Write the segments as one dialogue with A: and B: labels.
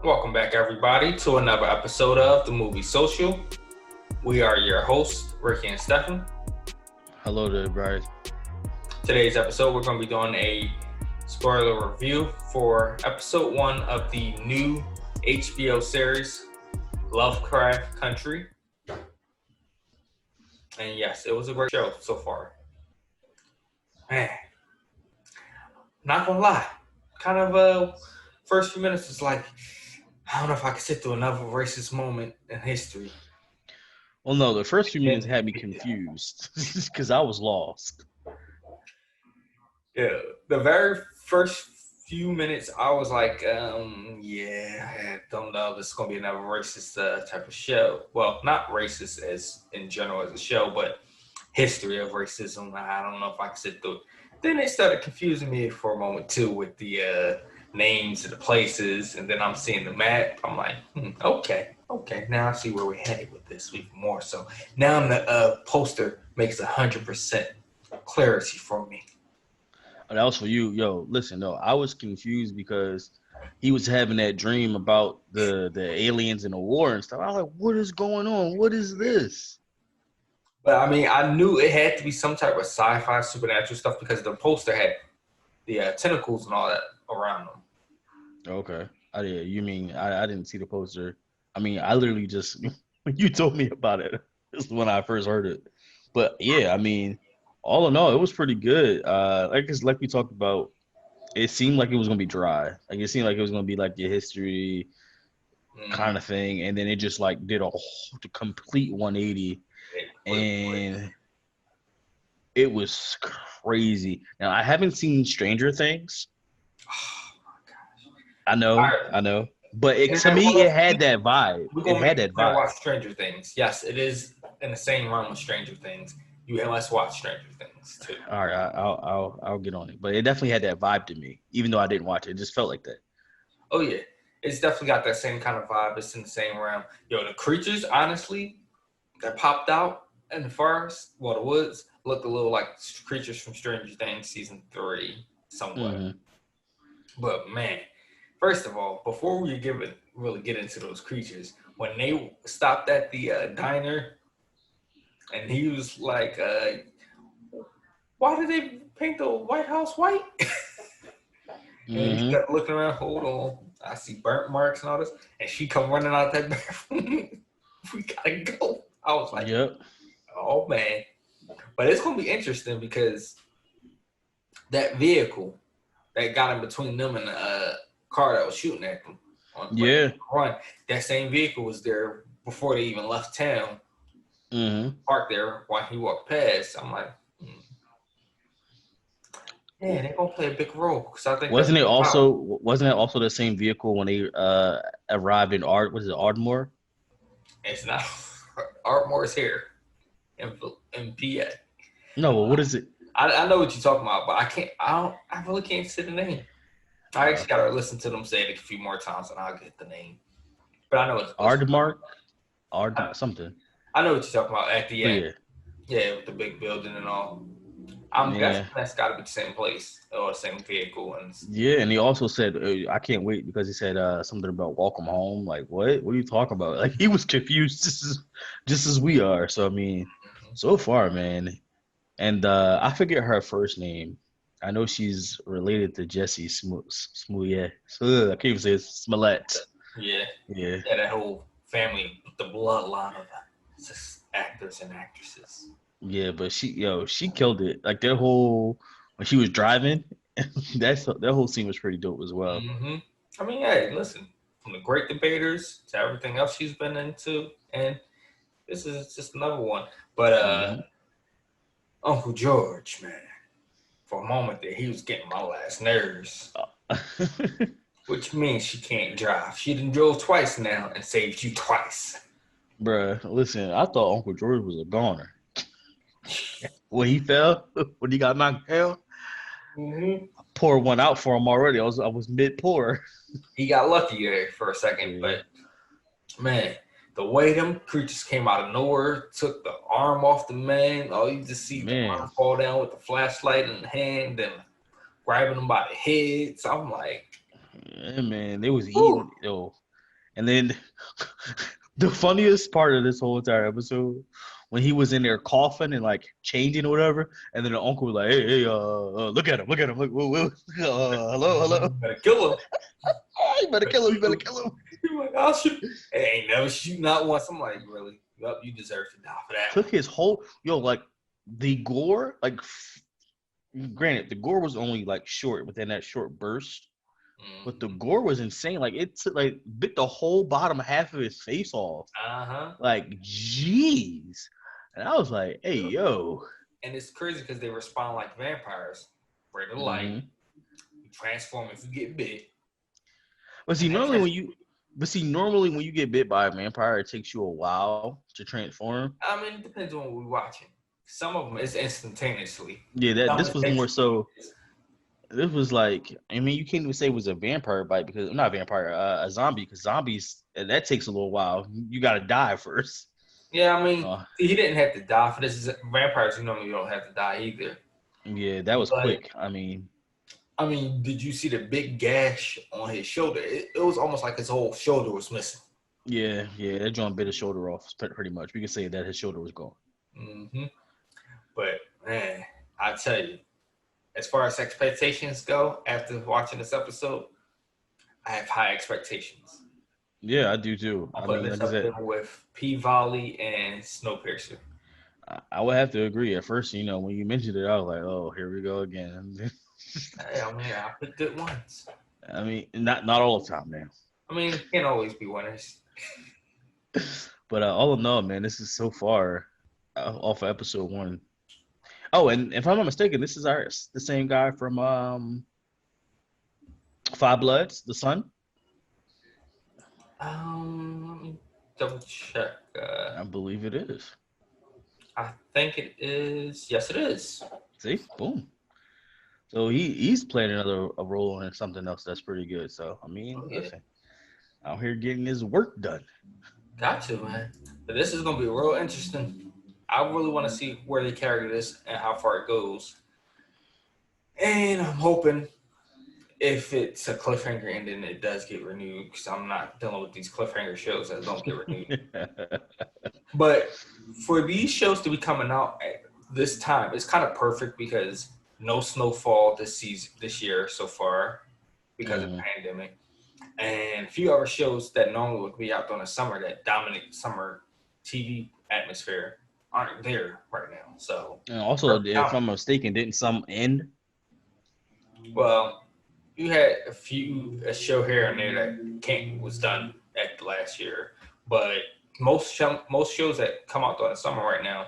A: Welcome back, everybody, to another episode of the Movie Social. We are your hosts, Ricky and Stefan.
B: Hello there, Bryce.
A: Today's episode, we're going to be doing a spoiler review for episode 1 of the new HBO series, Lovecraft Country. And yes, it was a great show so far. Man, not gonna lie, kind of first few minutes was like, I don't know if I could sit through another racist moment in history.
B: Well, no, the first few minutes had me confused because I was lost.
A: Yeah, the very first few minutes, I was like, I don't know, this is gonna be another racist type of show. Well, not racist as in general as a show, but history of racism. I don't know if I can sit through it. Then they started confusing me for a moment too with the names of the places, and then I'm seeing the map. I'm like, okay, now I see where we're headed with this even more. So now the poster makes 100% clarity for me.
B: Oh, that was for you. Yo, listen, though, I was confused because he was having that dream about the aliens and the war and stuff. I was like, what is going on? What is this?
A: But I mean, I knew it had to be some type of sci-fi supernatural stuff because the poster had the tentacles and all that around them.
B: Okay. You mean I didn't see the poster. I mean, I literally just, when you told me about it, this is when I first heard it. But yeah, I mean, all in all, it was pretty good. Like we talked about, it seemed like it was gonna be dry. Like it seemed like it was gonna be like your history kind of thing, and then it just like did a complete 180, and it was crazy. Now I haven't seen Stranger Things.
A: Oh my gosh!
B: I know, but to me, it had that vibe. It had that vibe.
A: Watch Stranger Things. Yes, it is in the same realm with Stranger Things. You must watch Stranger Things too.
B: All right, I'll get on it, but it definitely had that vibe to me, even though I didn't watch it. It just felt like that.
A: Oh yeah, it's definitely got that same kind of vibe. It's in the same realm. Yo, the creatures, honestly, that popped out in the forest, the woods, looked a little like creatures from Stranger Things season 3, somewhat.
B: Mm-hmm.
A: But man, first of all, before we really get into those creatures, when they stopped at the diner, and he was like, "Why did they paint the White House white?" And he kept looking around. Hold on, I see burnt marks and all this. And she come running out that bathroom. We gotta go. I was like,
B: "Yep,
A: oh man." But it's gonna be interesting because that vehicle that got in between them and the car that was shooting at them on run, that same vehicle was there before they even left town. Parked there while he walked past. I'm like, yeah, they're gonna play a big role because I think
B: wasn't it also the same vehicle when they arrived in Ardmore?
A: It's not. Ardmore's here in PA.
B: No, what is it?
A: I know what you're talking about, but I really can't say the name. I actually gotta listen to them say it a few more times and I'll get the name. But I know it's
B: Ardmore something.
A: I know what you're talking about at the end. Yeah, with the big building and all. I'm guessing that's got to be the same place or the same vehicle. And
B: he also said, I can't wait because he said something about welcome home. Like, what? What are you talking about? Like, he was confused just as we are. So, I mean, so far, man. And I forget her first name. I know she's related to Jesse Smollett. I can't even say it. Smollett.
A: Yeah, that whole family, the bloodline of actors and actresses.
B: Yeah, but she killed it. Like that whole when she was driving, that whole scene was pretty dope as well.
A: Mm-hmm. I mean, hey, listen, from the Great Debaters to everything else she's been into, and this is just another one. But Uncle George, man, for a moment there, he was getting my last nerves. Which means she can't drive. She done drove twice now and saved you twice.
B: Bruh, listen, I thought Uncle George was a goner. When he fell, when he got knocked down, I poured one out for him already. I was mid pour.
A: He got lucky there for a second, but man, the way them creatures came out of nowhere, took the arm off the man. All you just see the arm fall down with the flashlight in the hand, and grabbing him by the head. So I'm like,
B: yeah, man, they was eating. Yo, And then the funniest part of this whole entire episode, when he was in there coughing and like changing or whatever, and then the uncle was like, "Hey, look at him, look, hello, hello,
A: Better kill him.
B: oh, you better kill him, you better kill him."
A: You're like, I'll shoot. It ain't never shoot not once. I'm like, really? Yup, you deserve to die for that
B: Took
A: one.
B: his whole like the gore, like granted, the gore was only like short within that short burst, but the
A: Mm-hmm.
B: gore was insane. Like it took, like bit the whole bottom half of his face off.
A: Uh-huh.
B: Like, jeez. And I was like, hey, yo.
A: And it's crazy because they respond like vampires. Red or light.
B: Mm-hmm.
A: You transform if you get bit.
B: But see,
A: And that
B: normally when you get bit by a vampire, it takes you a while to transform.
A: I mean, it depends on what we're watching. Some of them it's instantaneously.
B: Yeah, that
A: Some
B: this
A: it
B: was
A: takes.
B: more so. This was like, I mean, you can't even say it was a vampire bite because not a vampire, a zombie, because zombies that takes a little while. You got to die first.
A: Yeah, I mean,
B: Uh,
A: he didn't have to die for this. Vampires, you normally don't have to die either.
B: yeah, that was
A: But
B: quick.
A: I mean, did you see the big gash on his shoulder? It was almost like his whole shoulder was missing.
B: Yeah, that joint bit his shoulder off pretty much. We can say that his shoulder was gone.
A: Mm-hmm. But man, I tell you, as far as expectations go, after watching this episode, I have high expectations.
B: Yeah, I do too.
A: I'm
B: I
A: putting
B: mean,
A: this
B: like I
A: up
B: said,
A: there with P Volley and Snowpiercer.
B: I would have to agree. At first, when you mentioned it, I was like, "Oh, here we go again."
A: Hey, I mean, I picked good ones.
B: I mean, not all the time, man.
A: I mean, it can't always be winners.
B: But all in all, man, this is so far off of episode one. Oh, and if I'm not mistaken, this is the same guy from Five Bloods, the son.
A: Let me double check.
B: I believe it is.
A: I think it is. Yes, it is.
B: See, boom. So he's playing a role in something else that's pretty good. So I mean,
A: Oh, yeah.
B: listen, out here getting his work done.
A: Got to, man. But this is going to be real interesting. I really want to see where they carry this and how far it goes. And I'm hoping if it's a cliffhanger and then it does get renewed, because I'm not dealing with these cliffhanger shows that don't get renewed. But for these shows to be coming out at this time, it's kind of perfect because no snowfall this year so far because of the pandemic. And a few other shows that normally would be out during the summer that dominate summer TV atmosphere aren't there right now. So,
B: And also, if I'm mistaken, didn't some end?
A: well, you had a show here and there that was done at last year, but most shows that come out during the summer right now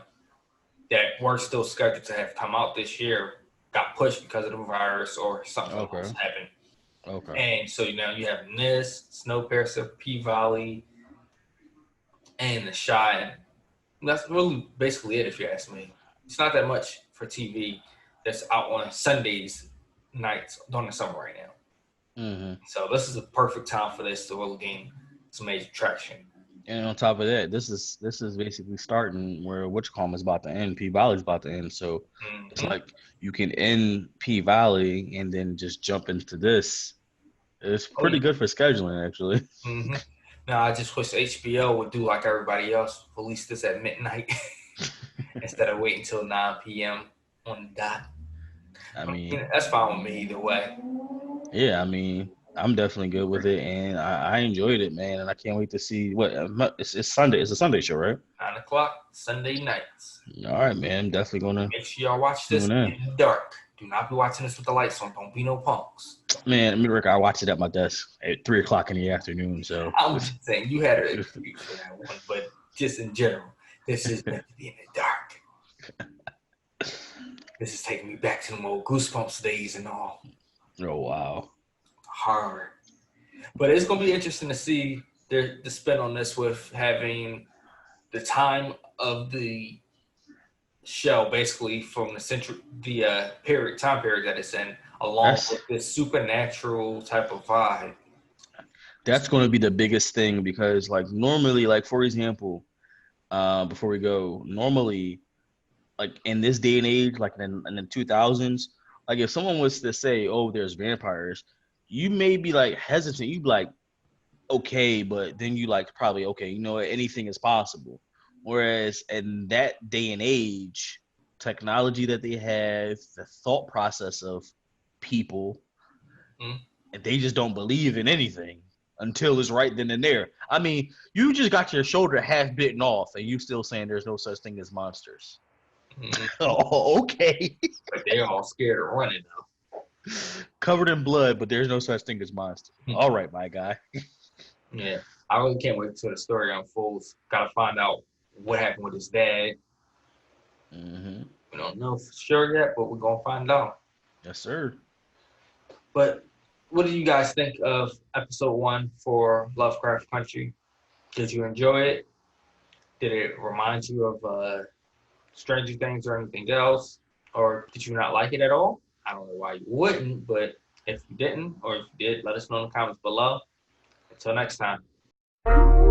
A: that were still scheduled to have come out this year got pushed because of the virus or something else happened.
B: Okay.
A: And so now you have this, Snowpiercer, P Valley, and The Shy. And that's really basically it, if you ask me. It's not that much for TV that's out on Sundays nights during the summer right now.
B: Mm-hmm.
A: So this is a perfect time for this to really gain some major traction.
B: And on top of that, this is basically starting where is about to end. P Valley's about to end, so it's like you can end P Valley and then just jump into this. It's pretty good for scheduling, actually.
A: Mm-hmm. Now I just wish HBO would do like everybody else, release this at midnight instead of waiting until 9 p.m. on the dot.
B: I mean,
A: that's fine with me either way.
B: Yeah, I mean, I'm definitely good with it, and I enjoyed it, man. And I can't wait to see what it's Sunday. It's a Sunday show, right?
A: 9:00 Sunday nights.
B: All right, man. I'm definitely gonna
A: make sure y'all watch this in the dark. Do not be watching this with the lights on. Don't be no punks.
B: Man, me Rick, I watched it at my desk at 3:00 in the afternoon. So
A: I'm just saying you had an excuse for that one, but just in general, this is meant to be in the dark. This is taking me back to the old Goosebumps days and all.
B: Oh wow.
A: Hard. But it's gonna be interesting to see the spin on this with having the time of the show basically from the time period that it's in, along with this supernatural type of vibe.
B: That's going to be the biggest thing because, like, normally, like for example, before we go, normally, like in this day and age, like in the 2000s, like if someone was to say, "Oh, there's vampires," you may be like hesitant. You'd be like, okay, but then you like probably okay, you know what, anything is possible. Whereas in that day and age, technology that they have, the thought process of people,
A: Mm.
B: and they just don't believe in anything until it's right then and there. I mean, you just got your shoulder half bitten off, and you still saying there's no such thing as monsters.
A: Mm.
B: Oh, okay.
A: But they're all scared of running
B: Covered in blood, but there's no such thing as monster.
A: though.
B: All right, my guy.
A: Yeah, I really can't wait until the story unfolds. Gotta find out what happened with his dad.
B: Mm-hmm.
A: We don't know for sure yet, but we're gonna find out.
B: Yes, sir.
A: But what did you guys think of episode 1 for Lovecraft Country? Did you enjoy it? Did it remind you of Stranger Things or anything else? Or did you not like it at all? I don't know why you wouldn't, but if you didn't, or if you did, let us know in the comments below. Until next time.